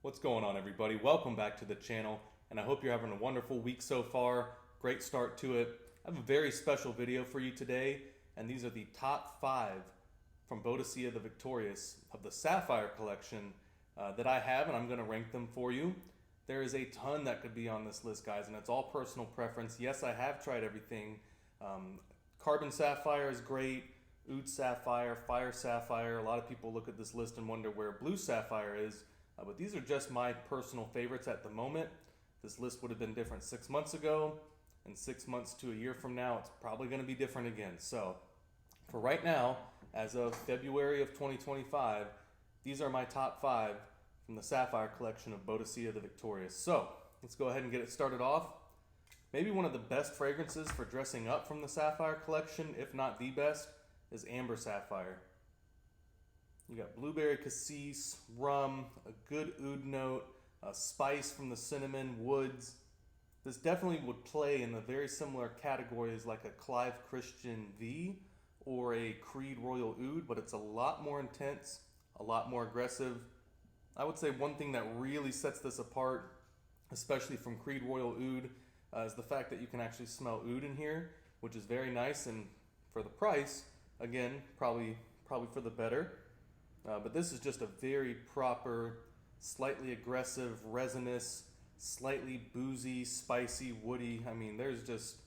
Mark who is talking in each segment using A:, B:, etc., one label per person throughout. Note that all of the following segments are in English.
A: What's going on, everybody? Welcome back to the channel, and I hope you're having a wonderful week so far. Great start to it. I have a very special video for you today, and these are the top 5 from Boadicea the Victorious of the Sapphire Collection that I have, and I'm going to rank them for you. There is a ton that could be on this list, guys, and it's all personal preference. Yes, I have tried everything. Carbon Sapphire is great. Oud Sapphire, Fire Sapphire. A lot of people look at this list and wonder where Blue Sapphire is. But these are just my personal favorites at the moment. This list would have been different 6 months ago, and 6 months to a year from now, it's probably going to be different again. So, for right now, as of February of 2025, these are my top 5 from the Sapphire Collection of Boadicea the Victorious. So, let's go ahead and get it started off. Maybe one of the best fragrances for dressing up from the Sapphire Collection, if not the best, is Amber Sapphire. You got blueberry cassis, rum, a good oud note, a spice from the cinnamon, woods. This definitely would play in the very similar categories like a Clive Christian V or a Creed Royal Oud, but it's a lot more intense, a lot more aggressive. I would say one thing that really sets this apart, especially from Creed Royal Oud, is the fact that you can actually smell oud in here, which is very nice, and for the price, again, probably for the better. But this is just a very proper, slightly aggressive, resinous, slightly boozy, spicy, woody. I mean, there's just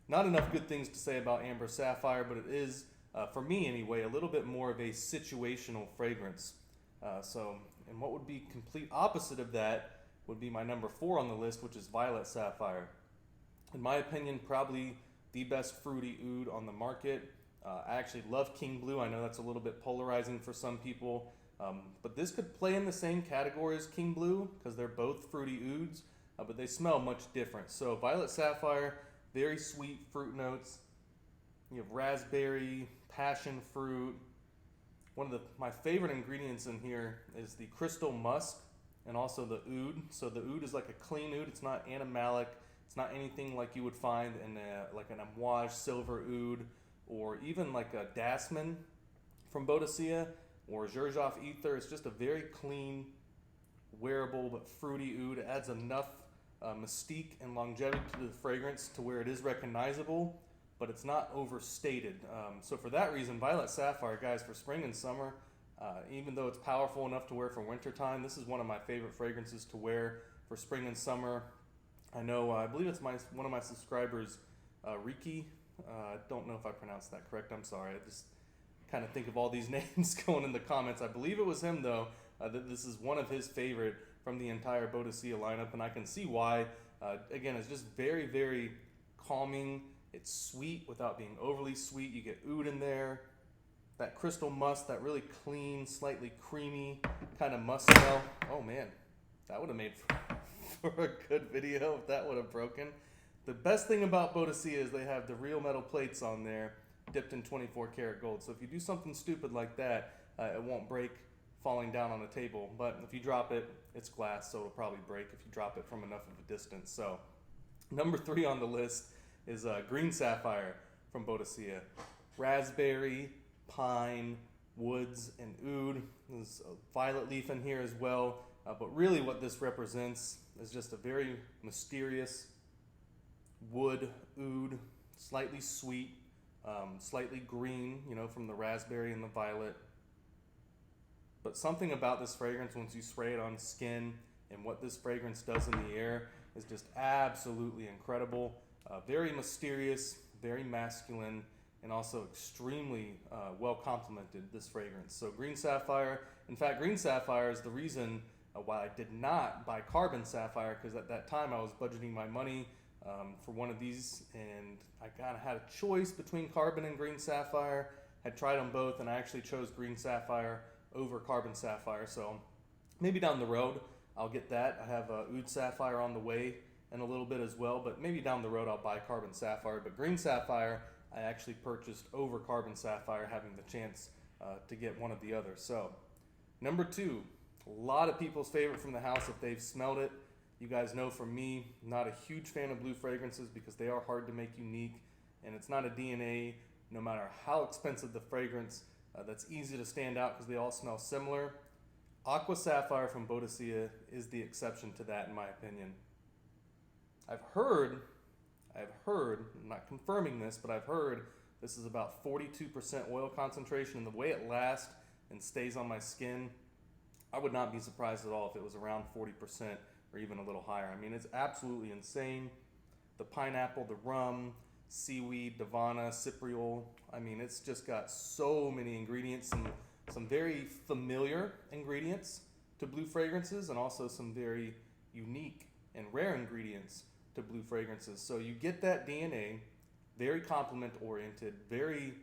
A: not enough good things to say about Amber Sapphire, but it is, for me anyway, a little bit more of a situational fragrance. And what would be complete opposite of that would be my number 4 on the list, which is Violet Sapphire. In my opinion, probably the best fruity oud on the market. I actually love King Blue. I know that's a little bit polarizing for some people, but this could play in the same category as King Blue because they're both fruity ouds, but they smell much different. So Violet Sapphire, very sweet fruit notes. You have raspberry, passion fruit. One of my favorite ingredients in here is the crystal musk and also the oud. So the oud is like a clean oud. It's not animalic. It's not anything like you would find in like an amouage silver oud, or even like a Dasman from Boadicea, or Xerjoff Ether. It's just a very clean, wearable, but fruity oud. It adds enough mystique and longevity to the fragrance to where it is recognizable, but it's not overstated. So for that reason, Violet Sapphire, guys, for spring and summer, even though it's powerful enough to wear for wintertime, this is one of my favorite fragrances to wear for spring and summer. I know, I believe it's one of my subscribers, Riki. I don't know if I pronounced that correct. I'm sorry. I just kind of think of all these names going in the comments. I believe it was him, though, that this is one of his favorite from the entire Boadicea lineup, and I can see why. Again, it's just very, very calming. It's sweet without being overly sweet. You get oud in there. That crystal musk, that really clean, slightly creamy kind of musk smell. Oh, man. That would have made for a good video if that would have broken. The best thing about Boadicea is they have the real metal plates on there, dipped in 24 karat gold. So if you do something stupid like that, it won't break falling down on a table. But if you drop it, it's glass, so it'll probably break if you drop it from enough of a distance. So number 3 on the list is Green Sapphire from Boadicea. Raspberry, pine, woods, and oud. There's a violet leaf in here as well. But really what this represents is just a very mysterious wood oud, slightly sweet, slightly green, from the raspberry and the violet. But something about this fragrance, once you spray it on skin, and what this fragrance does in the air is just absolutely incredible. Very mysterious, very masculine, and also extremely well complemented, this fragrance. So Green Sapphire, in fact, Green Sapphire is the reason why I did not buy Carbon Sapphire, because at that time I was budgeting my money for one of these, and I kind of had a choice between Carbon and Green Sapphire. Had tried them both, and I actually chose Green Sapphire over Carbon Sapphire. So maybe down the road I'll get that. I have Oud Sapphire on the way in a little bit as well, but maybe down the road I'll buy Carbon Sapphire. But Green Sapphire I actually purchased over Carbon Sapphire, having the chance to get one of the others. So number 2, a lot of people's favorite from the house if they've smelled it. You guys know from me, not a huge fan of blue fragrances because they are hard to make unique, and it's not a DNA, no matter how expensive the fragrance, that's easy to stand out because they all smell similar. Aqua Sapphire from Boadicea is the exception to that in my opinion. I've heard, I'm not confirming this, but I've heard this is about 42% oil concentration, and the way it lasts and stays on my skin, I would not be surprised at all if it was around 40% or even a little higher. I mean, it's absolutely insane. The pineapple, the rum, seaweed, Davana, cypriol. I mean, it's just got so many ingredients, and some very familiar ingredients to blue fragrances, and also some very unique and rare ingredients to blue fragrances. So you get that DNA, very complement oriented, very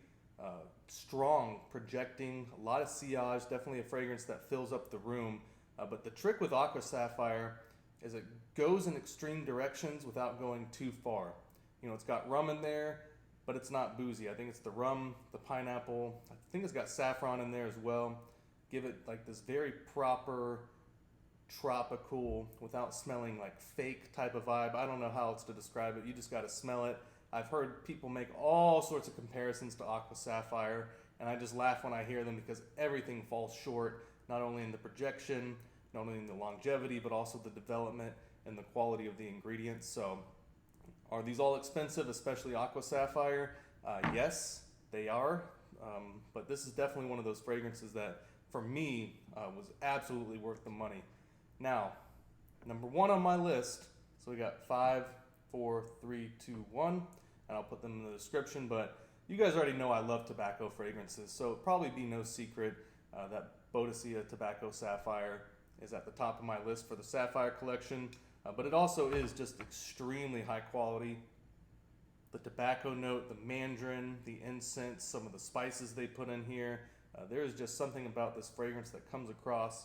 A: strong, projecting, a lot of sillage, definitely a fragrance that fills up the room. But the trick with Aqua Sapphire is it goes in extreme directions without going too far. You know, it's got rum in there, but it's not boozy. I think it's the rum, the pineapple. I think it's got saffron in there as well. Give it like this very proper, tropical, without smelling like fake type of vibe. I don't know how else to describe it. You just got to smell it. I've heard people make all sorts of comparisons to Aqua Sapphire, and I just laugh when I hear them because everything falls short, not only in the projection, not only in the longevity, but also the development and the quality of the ingredients. So are these all expensive, especially Aqua Sapphire? Yes, they are, but this is definitely one of those fragrances that, for me, was absolutely worth the money. Now, number one on my list, so we got 5, 4, 3, 2, 1, and I'll put them in the description, but you guys already know I love tobacco fragrances, so it'll probably be no secret that Boadicea Tobacco Sapphire is at the top of my list for the Sapphire Collection, but it also is just extremely high quality. The tobacco note, the mandarin, the incense, some of the spices they put in here, there is just something about this fragrance that comes across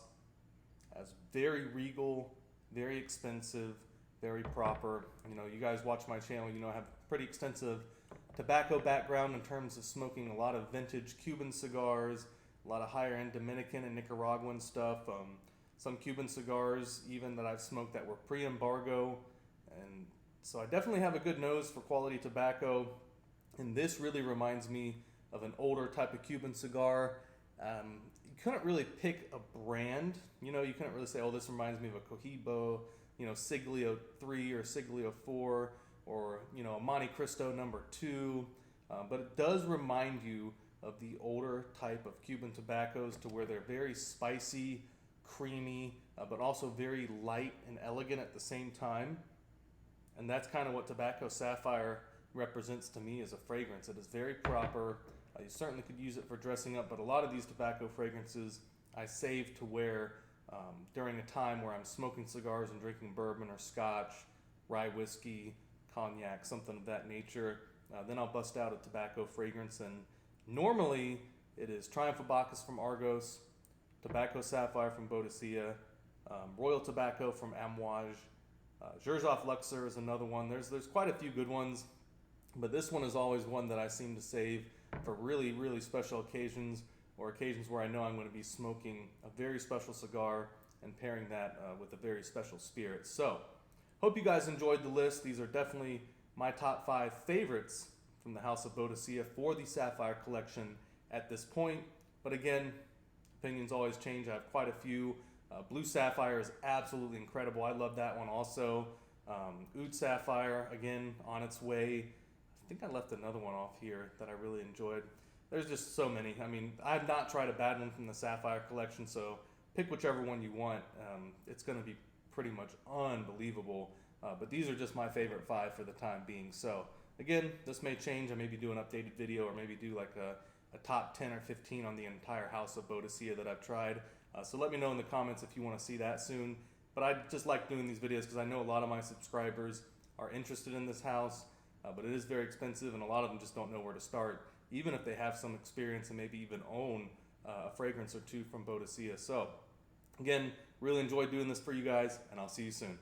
A: as very regal, very expensive, very proper. You know, you guys watch my channel, you know I have a pretty extensive tobacco background in terms of smoking a lot of vintage Cuban cigars, a lot of higher end Dominican and Nicaraguan stuff, some Cuban cigars even that I've smoked that were pre-embargo, and so I definitely have a good nose for quality tobacco, and this really reminds me of an older type of Cuban cigar. You couldn't really pick a brand, you know, you couldn't really say, oh, this reminds me of a Cohiba, you know, Siglio 3 or Siglio 4, or, you know, a Monte Cristo number 2, but it does remind you of the older type of Cuban tobaccos, to where they're very spicy, creamy, but also very light and elegant at the same time. And that's kind of what Tobacco Sapphire represents to me as a fragrance. It is very proper. You certainly could use it for dressing up, but a lot of these tobacco fragrances I save to wear during a time where I'm smoking cigars and drinking bourbon or scotch, rye whiskey, cognac, something of that nature. Then I'll bust out a tobacco fragrance, and normally it is Triumph of Bacchus from Argos, Tobacco Sapphire from Boadicea, Royal Tobacco from Amouage, Xerjoff Luxor is another one. There's quite a few good ones, but this one is always one that I seem to save for really, really special occasions, or occasions where I know I'm going to be smoking a very special cigar and pairing that with a very special spirit. So, hope you guys enjoyed the list. These are definitely my top 5 favorites from the House of Boadicea for the Sapphire Collection at this point. But again, opinions always change. I have quite a few. Blue Sapphire is absolutely incredible. I love that one also. Oud Sapphire, again, on its way. I think I left another one off here that I really enjoyed. There's just so many. I mean, I've not tried a bad one from the Sapphire Collection, so pick whichever one you want. It's going to be pretty much unbelievable. But these are just my favorite 5 for the time being. So, again, this may change. I maybe do an updated video, or maybe do like a top 10 or 15 on the entire House of Boadicea that I've tried. So let me know in the comments if you want to see that soon. But I just like doing these videos because I know a lot of my subscribers are interested in this house, but it is very expensive, and a lot of them just don't know where to start, even if they have some experience and maybe even own a fragrance or two from Boadicea. So again, really enjoyed doing this for you guys, and I'll see you soon.